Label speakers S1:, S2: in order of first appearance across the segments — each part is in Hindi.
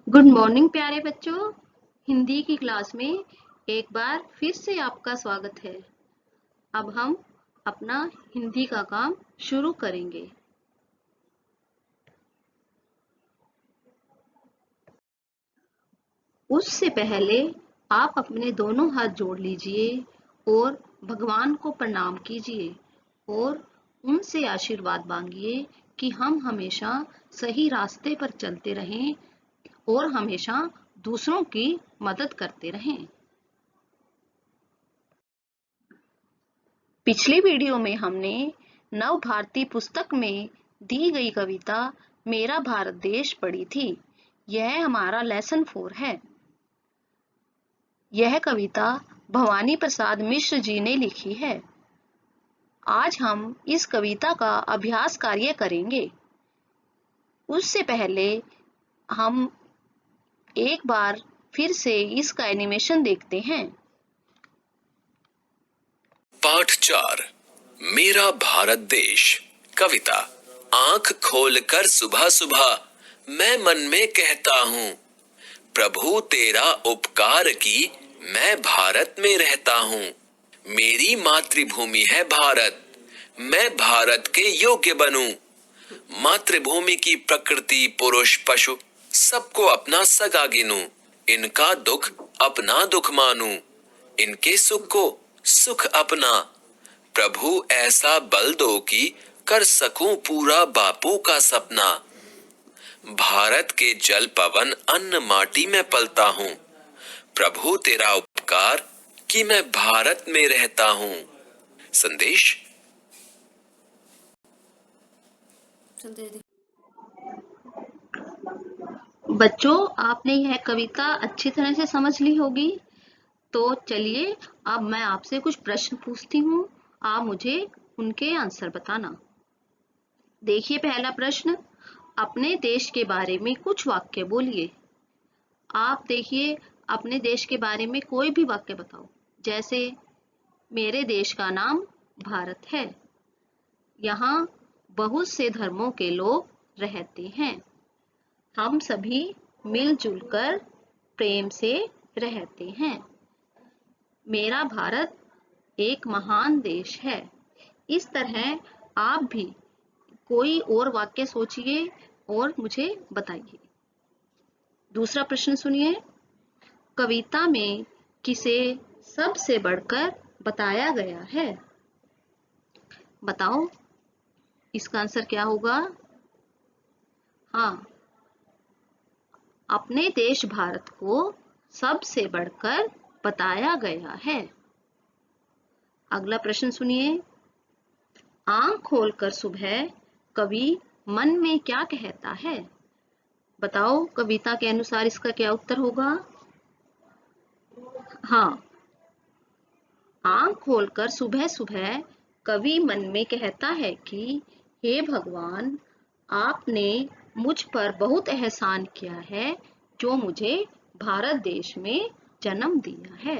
S1: गुड मॉर्निंग प्यारे बच्चों। हिंदी की क्लास में एक बार फिर से आपका स्वागत है। अब हम अपना हिंदी का काम शुरू करेंगे। उससे पहले आप अपने दोनों हाथ जोड़ लीजिए और भगवान को प्रणाम कीजिए और उनसे आशीर्वाद मांगिए कि हम हमेशा सही रास्ते पर चलते रहें और हमेशा दूसरों की मदद करते रहें। पिछली वीडियो में हमने नव भारती पुस्तक में दी गई कविता मेरा भारत देश पढ़ी थी। यह हमारा लेसन 4 है। यह कविता भवानी प्रसाद मिश्र जी ने लिखी है। आज हम इस कविता का अभ्यास कार्य करेंगे। उससे पहले हम एक बार फिर से इसका एनिमेशन देखते हैं।
S2: पाठ 4 मेरा भारत देश कविता। आंख खोलकर सुबह सुबह मैं मन में कहता हूँ, प्रभु तेरा उपकार की मैं भारत में रहता हूँ। मेरी मातृभूमि है भारत, मैं भारत के योग्य बनूं। मातृभूमि की प्रकृति पुरुष पशु सबको अपना सगा गिनूं। इनका दुख अपना दुख मानूं, इनके सुख को सुख अपना। प्रभु ऐसा बल दो कि कर सकूं पूरा बापू का सपना। भारत के जल पवन अन्न माटी में पलता हूँ, प्रभु तेरा उपकार कि मैं भारत में रहता हूँ। संदेश।
S1: बच्चों, आपने यह कविता अच्छी तरह से समझ ली होगी। तो चलिए अब मैं आपसे कुछ प्रश्न पूछती हूँ, आप मुझे उनके आंसर बताना। देखिए पहला प्रश्न, अपने देश के बारे में कुछ वाक्य बोलिए। आप देखिए अपने देश के बारे में कोई भी वाक्य बताओ। जैसे मेरे देश का नाम भारत है, यहाँ बहुत से धर्मों के लोग रहते हैं, हम सभी मिलजुल कर प्रेम से रहते हैं, मेरा भारत एक महान देश है। इस तरह आप भी कोई और वाक्य सोचिए और मुझे बताइए। दूसरा प्रश्न सुनिए, कविता में किसे सबसे बढ़कर बताया गया है? बताओ इसका आंसर क्या होगा? हाँ, अपने देश भारत को सबसे बढ़कर बताया गया है। अगला प्रश्न सुनिए, आंख खोलकर सुबह कवि मन में क्या कहता है? बताओ कविता के अनुसार इसका क्या उत्तर होगा? हाँ, आंख खोलकर सुबह सुबह कवि मन में कहता है कि हे भगवान, आपने मुझ पर बहुत एहसान किया है जो मुझे भारत देश में जन्म दिया है।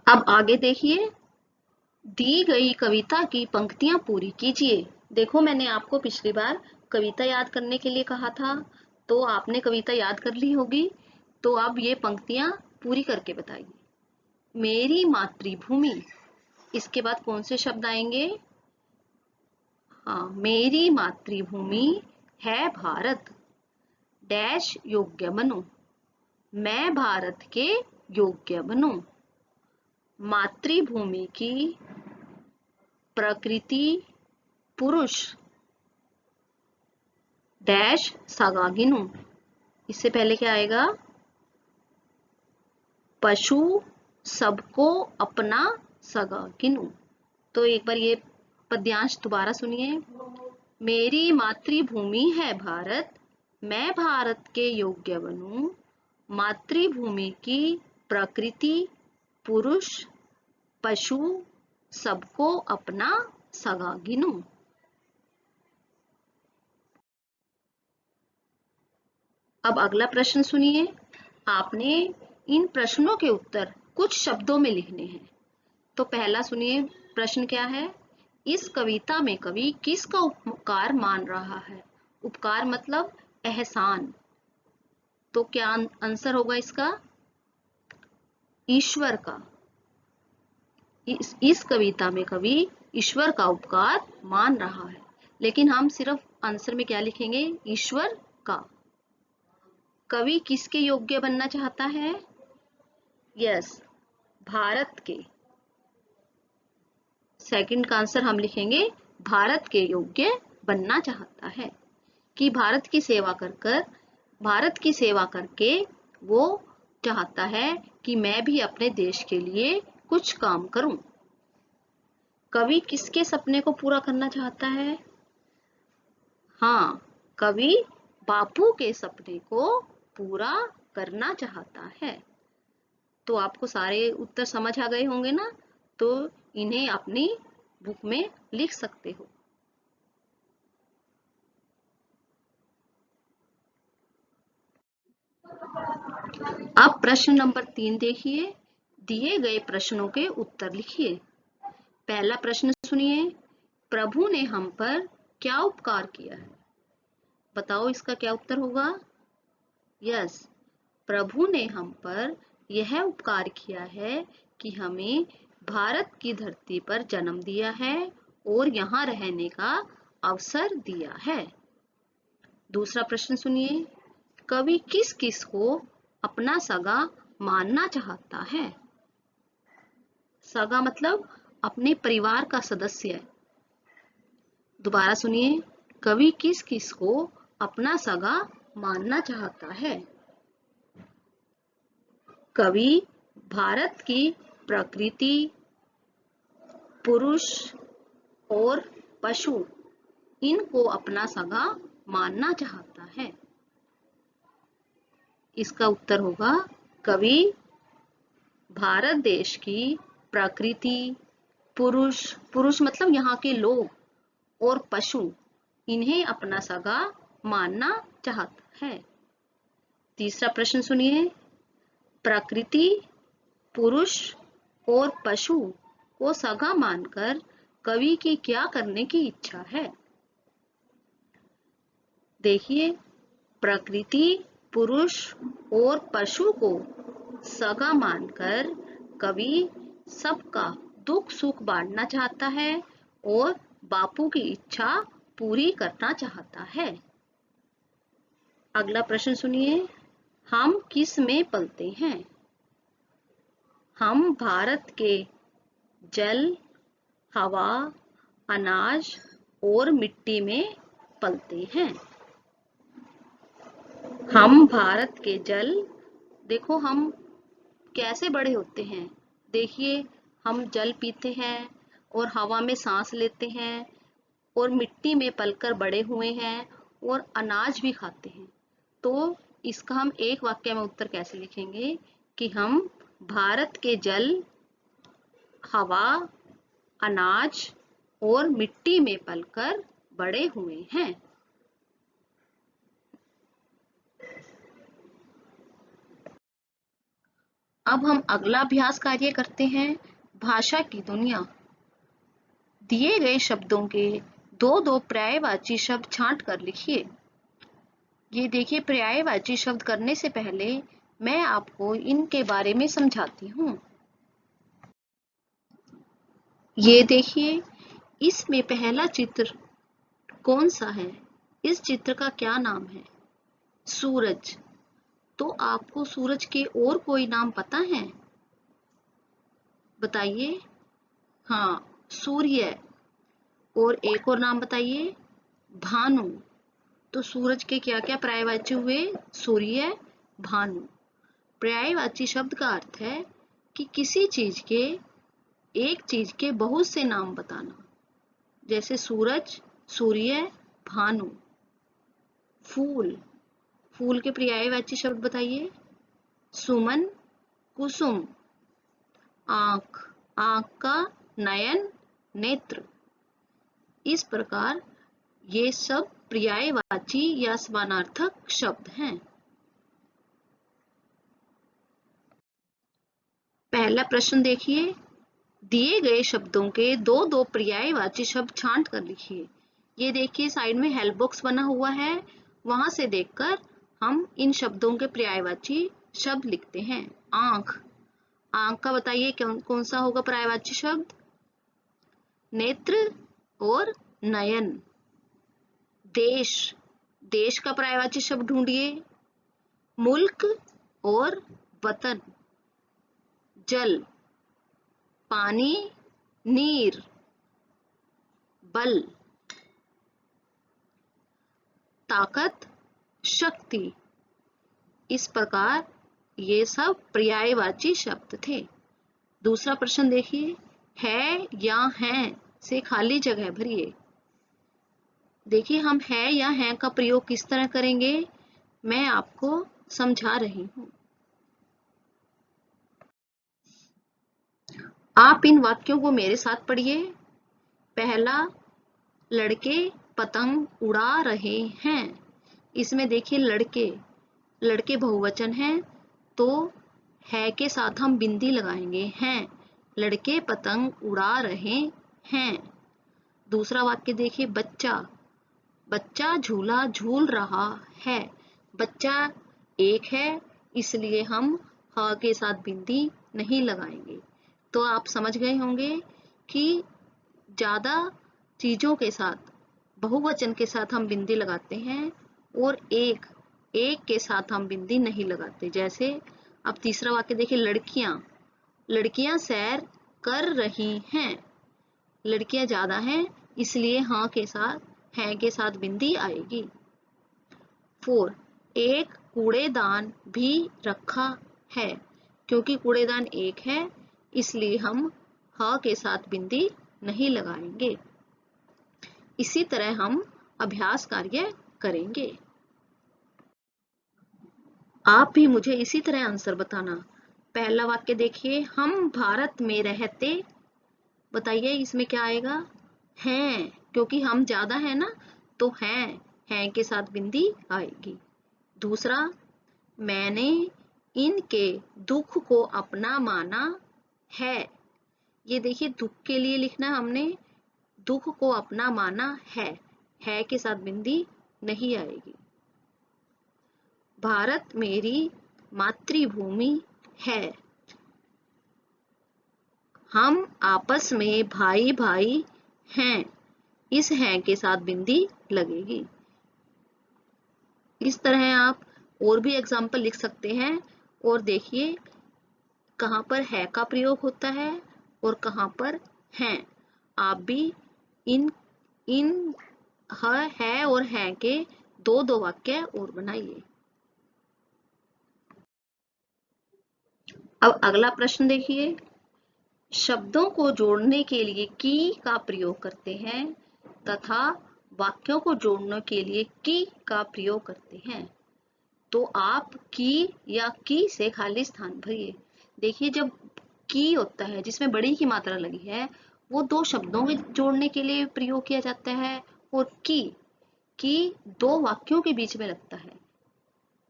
S1: अब आगे देखिए, दी गई कविता की पंक्तियां पूरी कीजिए। देखो मैंने आपको पिछली बार कविता याद करने के लिए कहा था, तो आपने कविता याद कर ली होगी। तो अब ये पंक्तियां पूरी करके बताइए। मेरी मातृभूमि, इसके बाद कौन से शब्द आएंगे? हाँ, मेरी मातृभूमि है भारत, डैश योग्य बनो, मैं भारत के योग्य बनूं। मातृभूमि की प्रकृति पुरुष डैश सगागिनु, इससे पहले क्या आएगा? पशु सबको अपना सगागिनु। तो एक बार ये पद्यांश दोबारा सुनिए। मेरी मातृभूमि है भारत, मैं भारत के योग्य बनूं। मातृभूमि की प्रकृति पुरुष पशु सबको अपना सगा गिनूं। अब अगला प्रश्न सुनिए, आपने इन प्रश्नों के उत्तर कुछ शब्दों में लिखने हैं। तो पहला सुनिए, प्रश्न क्या है? इस कविता में कवि किसका उपकार मान रहा है? उपकार मतलब एहसान। तो क्या आंसर होगा इसका? ईश्वर का। इस कविता में कवि ईश्वर का उपकार मान रहा है, लेकिन हम सिर्फ आंसर में क्या लिखेंगे? ईश्वर का। कवि किसके योग्य बनना चाहता है? यस, भारत के। सेकंड का आंसर हम लिखेंगे भारत के योग्य बनना चाहता है, कि भारत की सेवा करके वो चाहता है कि मैं भी अपने देश के लिए कुछ काम करूं। कवि किसके सपने को पूरा करना चाहता है? हाँ, कवि बापू के सपने को पूरा करना चाहता है। तो आपको सारे उत्तर समझ आ गए होंगे ना? तो इन्हें अपनी बुक में लिख सकते हो। अब प्रश्न नंबर 3 देखिए। दिए गए प्रश्नों के उत्तर लिखिए। पहला प्रश्न सुनिए, प्रभु ने हम पर क्या उपकार किया है? बताओ इसका क्या उत्तर होगा? यस, प्रभु ने हम पर यह उपकार किया है कि हमें भारत की धरती पर जन्म दिया है और यहाँ रहने का अवसर दिया है। दूसरा प्रश्न सुनिए, कवि किस किस को अपना सगा मानना चाहता है? सगा मतलब अपने परिवार का सदस्य। दोबारा सुनिए, कवि किस किस को अपना सगा मानना चाहता है? कवि भारत की प्रकृति, पुरुष और पशु इनको अपना सगा मानना चाहता है। इसका उत्तर होगा कवि भारत देश की प्रकृति, पुरुष मतलब यहाँ के लोग, और पशु इन्हें अपना सगा मानना चाहता है। तीसरा प्रश्न सुनिए, प्रकृति, पुरुष और पशु को सगा मानकर कवि की क्या करने की इच्छा है? देखिए, प्रकृति, पुरुष और पशु को सगा मानकर कवि सबका दुख सुख बांटना चाहता है और बापू की इच्छा पूरी करना चाहता है। अगला प्रश्न सुनिए, हम किस में पलते हैं? हम भारत के जल, हवा, अनाज और मिट्टी में पलते हैं। हम भारत के जल, देखो हम कैसे बड़े होते हैं। देखिए, हम जल पीते हैं और हवा में सांस लेते हैं और मिट्टी में पलकर बड़े हुए हैं और अनाज भी खाते हैं। तो इसका हम एक वाक्य में उत्तर कैसे लिखेंगे कि हम भारत के जल, हवा, अनाज और मिट्टी में पलकर बड़े हुए हैं। अब हम अगला अभ्यास कार्य करते हैं, भाषा की दुनिया। दिए गए शब्दों के दो दो पर्यायवाची शब्द छांट कर लिखिए। ये देखिए, पर्यायवाची शब्द करने से पहले मैं आपको इनके बारे में समझाती हूँ। ये देखिए, इसमें पहला चित्र कौन सा है? इस चित्र का क्या नाम है? सूरज। तो आपको सूरज के और कोई नाम पता है? बताइए। हाँ, सूर्य। और एक और नाम बताइए। भानु। तो सूरज के क्या क्या पर्यायवाची हुए? सूर्य, भानु। पर्यायवाची शब्द का अर्थ है कि किसी चीज के, एक चीज के बहुत से नाम बताना, जैसे सूरज, सूर्य, भानु। फूल, फूल के पर्यायवाची शब्द बताइए। सुमन, कुसुम। आंख, आंख का नयन, नेत्र। इस प्रकार ये सब पर्यायवाची या समानार्थक शब्द हैं। पहला प्रश्न देखिए, दिए गए शब्दों के दो दो पर्यायवाची शब्द छांट कर लिखिए। ये देखिए साइड में हेल्प बॉक्स बना हुआ है, वहां से देखकर हम इन शब्दों के पर्यायवाची शब्द लिखते हैं। आंख, आंख का बताइए कौन सा होगा पर्यायवाची शब्द? नेत्र और नयन। देश, देश का पर्यायवाची शब्द ढूंढिए। मुल्क और वतन। जल, पानी, नीर। बल, ताकत, शक्ति। इस प्रकार ये सब पर्यायवाची शब्द थे। दूसरा प्रश्न देखिए, है या हैं से खाली जगह भरिए। देखिए हम है या हैं का प्रयोग किस तरह करेंगे, मैं आपको समझा रही हूँ। आप इन वाक्यों को मेरे साथ पढ़िए। पहला, लड़के पतंग उड़ा रहे हैं। इसमें देखिए लड़के, लड़के बहुवचन है तो है के साथ हम बिंदी लगाएंगे, हैं। लड़के पतंग उड़ा रहे हैं। दूसरा वाक्य देखिए, बच्चा, बच्चा झूला झूल रहा है। बच्चा एक है इसलिए हम ह के साथ बिंदी नहीं लगाएंगे। तो आप समझ गए होंगे कि ज्यादा चीजों के साथ, बहुवचन के साथ हम बिंदी लगाते हैं और एक के साथ हम बिंदी नहीं लगाते। जैसे अब तीसरा वाक्य देखिए, लड़कियां, लड़कियां सैर कर रही हैं। लड़कियां ज्यादा हैं इसलिए हाँ के साथ, हैं के साथ बिंदी आएगी। 4, एक कूड़ेदान भी रखा है। क्योंकि कूड़ेदान एक है इसलिए हम ह के साथ बिंदी नहीं लगाएंगे। इसी तरह हम अभ्यास कार्य करेंगे। आप भी मुझे इसी तरह आंसर बताना। पहला वाक्य देखिए, हम भारत में रहते। बताइए इसमें क्या आएगा? हैं, क्योंकि हम ज्यादा है ना तो हैं के साथ बिंदी आएगी। दूसरा, मैंने इनके दुख को अपना माना है। ये देखिए दुख के लिए लिखना हमने, दुख को अपना माना है के साथ बिंदी नहीं आएगी। भारत मेरी मातृभूमि है। हम आपस में भाई भाई हैं। इस हैं के साथ बिंदी लगेगी। इस तरह आप और भी एग्जाम्पल लिख सकते हैं और देखिए कहाँ पर है का प्रयोग होता है और कहाँ पर हैं। आप भी इन इन है और हैं के दो वाक्य और बनाइए। अब अगला प्रश्न देखिए, शब्दों को जोड़ने के लिए की का प्रयोग करते हैं तथा वाक्यों को जोड़ने के लिए की का प्रयोग करते हैं। तो आप की या की से खाली स्थान भरिए। देखिए जब की होता है जिसमें बड़ी की मात्रा लगी है वो दो शब्दों के जोड़ने के लिए प्रयोग किया जाता है, और की दो वाक्यों के बीच में लगता है,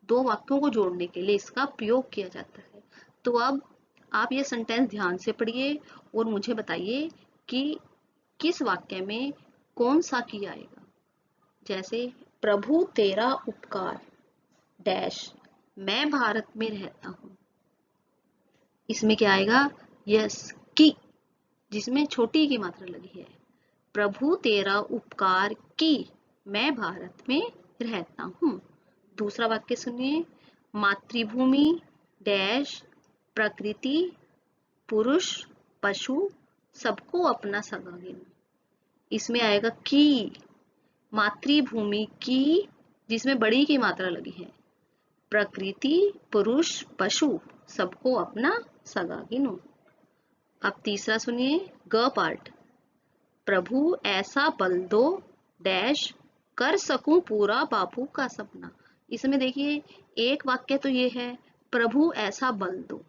S1: दो वाक्यों को जोड़ने के लिए इसका प्रयोग किया जाता है। तो अब आप ये सेंटेंस ध्यान से पढ़िए और मुझे बताइए कि किस वाक्य में कौन सा की आएगा। जैसे प्रभु तेरा उपकार डैश, मैं भारत में रहता हूं। इसमें क्या आएगा? यस, की, जिसमें छोटी की मात्रा लगी है। प्रभु तेरा उपकार की, मैं भारत में रहता हूं। दूसरा वाक्य सुनिए, मातृभूमि डैश प्रकृति पुरुष पशु सबको अपना सगा गिनो। इसमें आएगा की, मातृभूमि की जिसमें बड़ी की मात्रा लगी है, प्रकृति पुरुष पशु सबको अपना सगा गिनो। अब तीसरा सुनिए, ग पार्ट, प्रभु ऐसा बल दो डैश कर सकूं पूरा बापू का सपना। इसमें देखिए एक वाक्य तो ये है प्रभु ऐसा बल दो,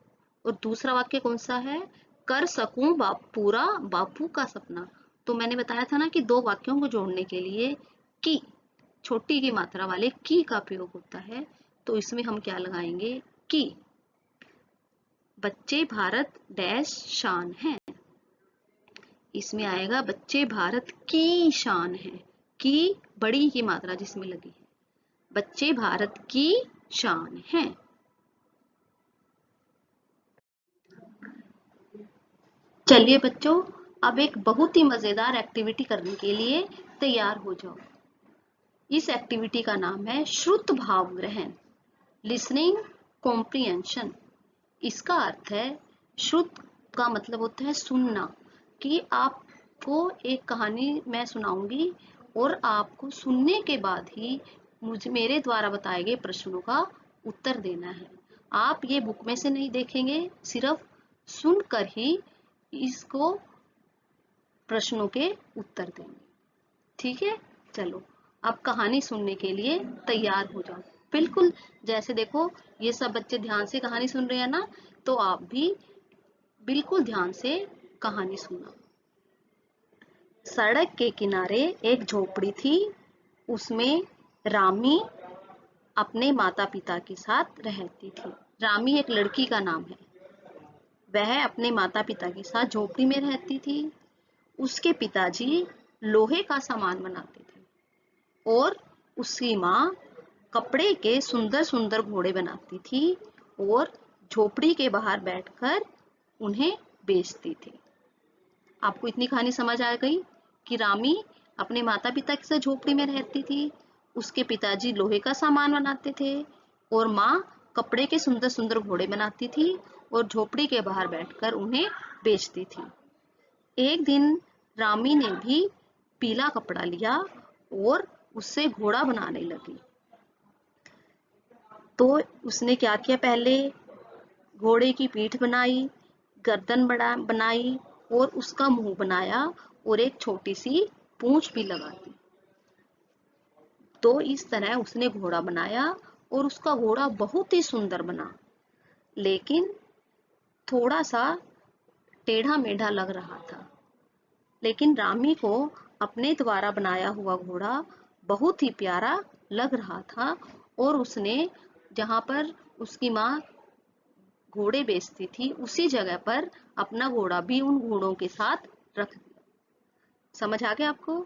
S1: और दूसरा वाक्य कौन सा है? कर सकूं पूरा बापू का सपना। तो मैंने बताया था ना कि दो वाक्यों को जोड़ने के लिए की, छोटी की मात्रा वाले की का प्रयोग होता है। तो इसमें हम क्या लगाएंगे? की। बच्चे भारत डैश शान है। इसमें आएगा बच्चे भारत की शान है। की बड़ी की मात्रा जिसमें लगी है। बच्चे भारत की शान हैं। चलिए बच्चों, अब एक बहुत ही मजेदार एक्टिविटी करने के लिए तैयार हो जाओ। इस एक्टिविटी का नाम है श्रुत भाव ग्रहण, लिसनिंग कॉम्प्रिहेंशन। इसका अर्थ है, श्रुत का मतलब होता है सुनना, कि आपको एक कहानी मैं सुनाऊंगी और आपको सुनने के बाद ही मुझे मेरे द्वारा बताए गए प्रश्नों का उत्तर देना है। आप ये बुक में से नहीं देखेंगे, सिर्फ सुनकर ही इसको प्रश्नों के उत्तर देंगे। ठीक है, चलो अब कहानी सुनने के लिए तैयार हो जाओ। बिल्कुल जैसे देखो, ये सब बच्चे ध्यान से कहानी सुन रहे हैं ना, तो आप भी बिल्कुल ध्यान से कहानी सुनना। सड़क के किनारे एक झोपड़ी थी। उसमें रामी अपने माता पिता के साथ रहती थी। रामी एक लड़की का नाम है। वह अपने माता पिता के साथ झोपड़ी में रहती थी। उसके पिताजी लोहे का सामान बनाते थे और उसकी माँ कपड़े के सुंदर सुंदर घोड़े बनाती थी और झोपड़ी के बाहर बैठकर उन्हें बेचती थी। आपको इतनी कहानी समझ आ गई कि रामी अपने माता पिता के साथ झोपड़ी में रहती थी, उसके पिताजी लोहे का सामान बनाते थे और माँ कपड़े के सुंदर सुंदर घोड़े बनाती थी और झोपड़ी के बाहर बैठकर उन्हें बेचती थी। एक दिन रामी ने भी पीला कपड़ा लिया और उससे घोड़ा बनाने लगी। तो उसने क्या किया, पहले घोड़े की पीठ बनाई, गर्दन बनाई और उसका मुंह बनाया और एक छोटी सी पूंछ भी लगा दी। तो इस तरह उसने घोड़ा बनाया और उसका घोड़ा बहुत ही सुंदर बना, लेकिन थोड़ा सा टेढ़ा मेढ़ा लग रहा था। लेकिन रामी को अपने द्वारा बनाया हुआ घोड़ा बहुत ही प्यारा लग रहा था और उसने जहां पर उसकी माँ घोड़े बेचती थी उसी जगह पर अपना घोड़ा भी उन घोड़ों के साथ रख दिया। समझ आ गया आपको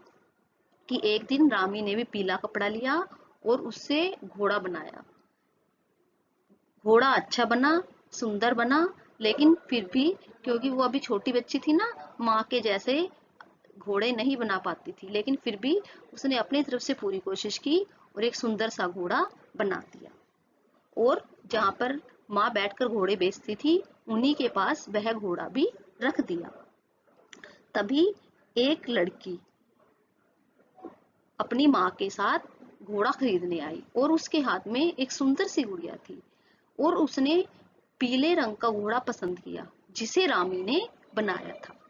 S1: कि एक दिन रामी ने भी पीला कपड़ा लिया और उससे घोड़ा बनाया। घोड़ा अच्छा बना, सुंदर बना, लेकिन फिर भी क्योंकि वो अभी छोटी बच्ची थी ना, माँ के जैसे घोड़े नहीं बना पाती थी, लेकिन फिर भी उसने अपनी तरफ से पूरी कोशिश की और एक सुंदर सा घोड़ा बना दिया। और जहां पर माँ बैठकर घोड़े बेचती थी उन्हीं के पास वह घोड़ा भी रख दिया। तभी एक लड़की अपनी माँ के साथ घोड़ा खरीदने आई और उसके हाथ में एक सुंदर सी गुड़िया थी और उसने पीले रंग का घोड़ा पसंद किया जिसे रामी ने बनाया था।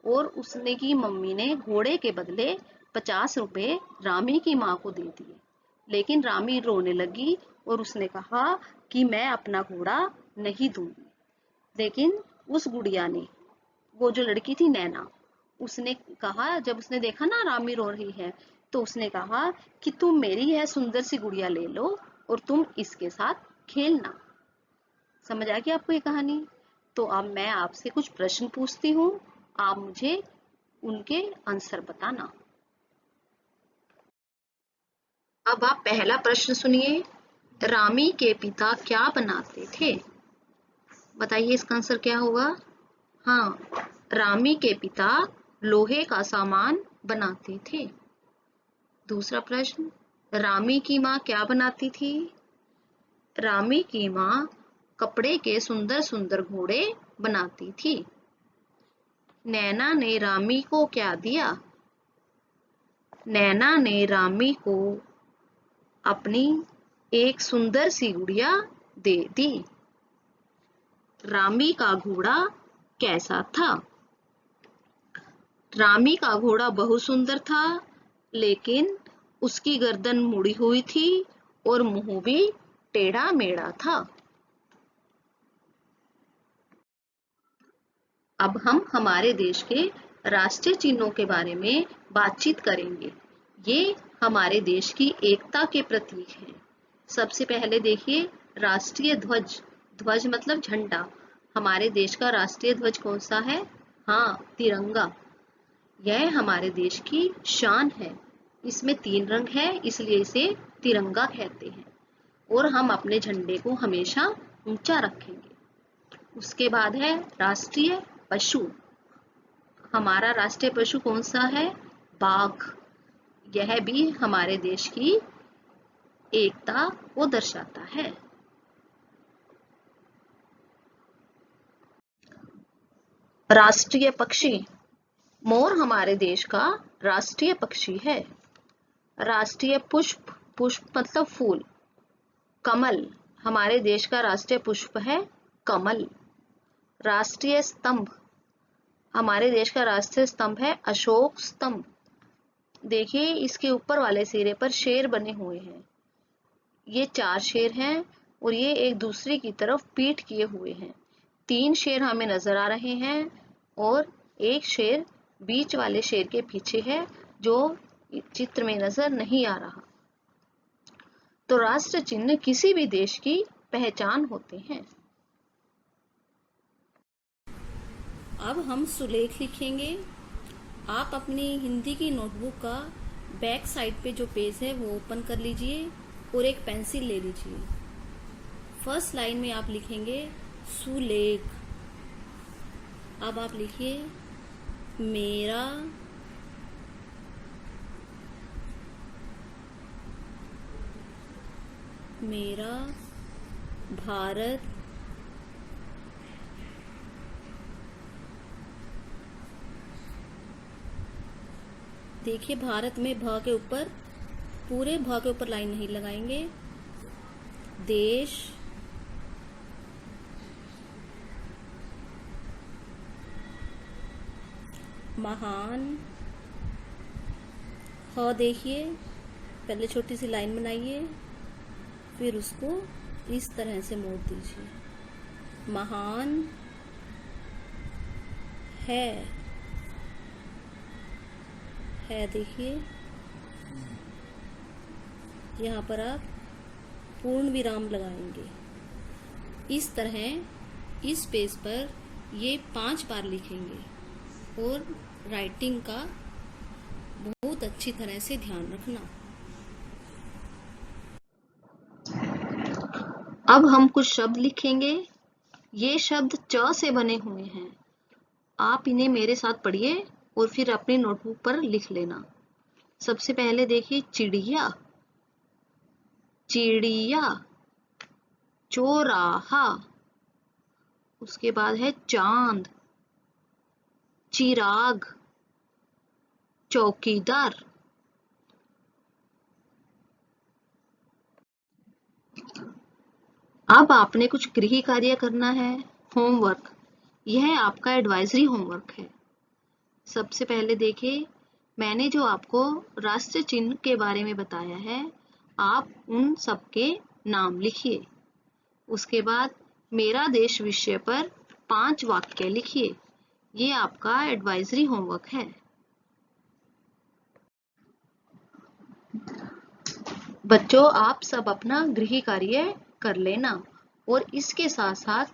S1: और उसने की मम्मी ने घोड़े के बदले 50 रुपए रामी की माँ को दे दिए। लेकिन रामी रोने लगी और उसने कहा कि मैं अपना घोड़ा नहीं दूंगी। लेकिन उस गुड़िया ने, वो जो लड़की थी नैना, उसने कहा, जब उसने देखा ना रामी रो रही है, तो उसने कहा कि तुम मेरी यह सुंदर सी गुड़िया ले लो और तुम इसके साथ खेलना। समझ आ गई आपको ये कहानी? तो अब मैं आपसे कुछ प्रश्न पूछती हूँ, आप मुझे उनके आंसर बताना। अब आप पहला प्रश्न सुनिए। रामी के पिता क्या बनाते थे? बताइए इसका आंसर क्या होगा? हाँ, रामी के पिता लोहे का सामान बनाते थे। दूसरा प्रश्न, रामी की माँ क्या बनाती थी? रामी की माँ कपड़े के सुंदर सुंदर घोड़े बनाती थी। नैना ने रामी को क्या दिया? नैना ने रामी को अपनी एक सुंदर सी गुड़िया दे दी। रामी का घोड़ा कैसा था? रामी का घोड़ा बहुत सुंदर था, लेकिन उसकी गर्दन मुड़ी हुई थी और मुंह भी टेढ़ा मेढ़ा था। अब हम हमारे देश के राष्ट्रीय चिन्हों के बारे में बातचीत करेंगे। ये हमारे देश की एकता के प्रतीक हैं। सबसे पहले देखिए राष्ट्रीय ध्वज। ध्वज मतलब झंडा। हमारे देश का राष्ट्रीय ध्वज कौन सा है? हाँ, तिरंगा। यह हमारे देश की शान है। इसमें 3 रंग है, इसलिए इसे तिरंगा कहते हैं। और हम अपने झंडे को हमेशा ऊंचा रखेंगे। उसके बाद है राष्ट्रीय पशु। हमारा राष्ट्रीय पशु कौन सा है? बाघ। यह भी हमारे देश की एकता को दर्शाता है। राष्ट्रीय पक्षी। मोर हमारे देश का राष्ट्रीय पक्षी है। राष्ट्रीय पुष्प, पुष्प मतलब फूल। कमल हमारे देश का राष्ट्रीय पुष्प है कमल। राष्ट्रीय स्तंभ, हमारे देश का राष्ट्रीय स्तंभ है अशोक स्तंभ। देखिए इसके ऊपर वाले सिरे पर शेर बने हुए हैं। ये 4 शेर हैं और ये एक दूसरे की तरफ पीठ किए हुए हैं। 3 शेर हमें नजर आ रहे हैं और एक शेर बीच वाले शेर के पीछे है जो चित्र में नजर नहीं आ रहा। तो राष्ट्र चिन्ह किसी भी देश की पहचान होते हैं।
S3: अब हम सुलेख लिखेंगे। आप अपनी हिंदी की नोटबुक का बैक साइड पे जो पेज है वो ओपन कर लीजिए और एक पेंसिल ले लीजिए। फर्स्ट लाइन में आप लिखेंगे सुलेख। अब आप लिखिए मेरा भारत देखिए भारत में भ के ऊपर, पूरे भ के ऊपर लाइन नहीं लगाएंगे। देश महान। ह देखिए पहले छोटी सी लाइन बनाइए, फिर उसको इस तरह से मोड़ दीजिए। महान है देखिए यहाँ पर आप पूर्ण विराम लगाएंगे। इस तरह इस पेज पर ये 5 बार लिखेंगे और राइटिंग का बहुत अच्छी तरह से ध्यान रखना।
S1: अब हम कुछ शब्द लिखेंगे। ये शब्द च से बने हुए हैं। आप इन्हें मेरे साथ पढ़िए और फिर अपनी नोटबुक पर लिख लेना। सबसे पहले देखिए चिड़िया, चिड़िया। चौराहा, उसके बाद है चांद, चिराग, चौकीदार। अब आपने कुछ गृह कार्य करना है, होमवर्क। यह आपका एडवाइजरी होमवर्क है। सबसे पहले देखिए मैंने जो आपको राष्ट्र चिन्ह के बारे में बताया है, आप उन सबके नाम लिखिए। उसके बाद मेरा देश विषय पर 5 वाक्य लिखिए। ये आपका एडवाइजरी होमवर्क है। बच्चों आप सब अपना गृह कार्य कर लेना और इसके साथ साथ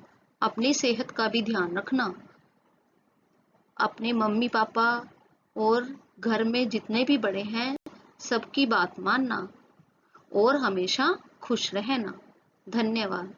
S1: अपनी सेहत का भी ध्यान रखना। अपने मम्मी पापा और घर में जितने भी बड़े हैं सबकी बात मानना और हमेशा खुश रहना। धन्यवाद।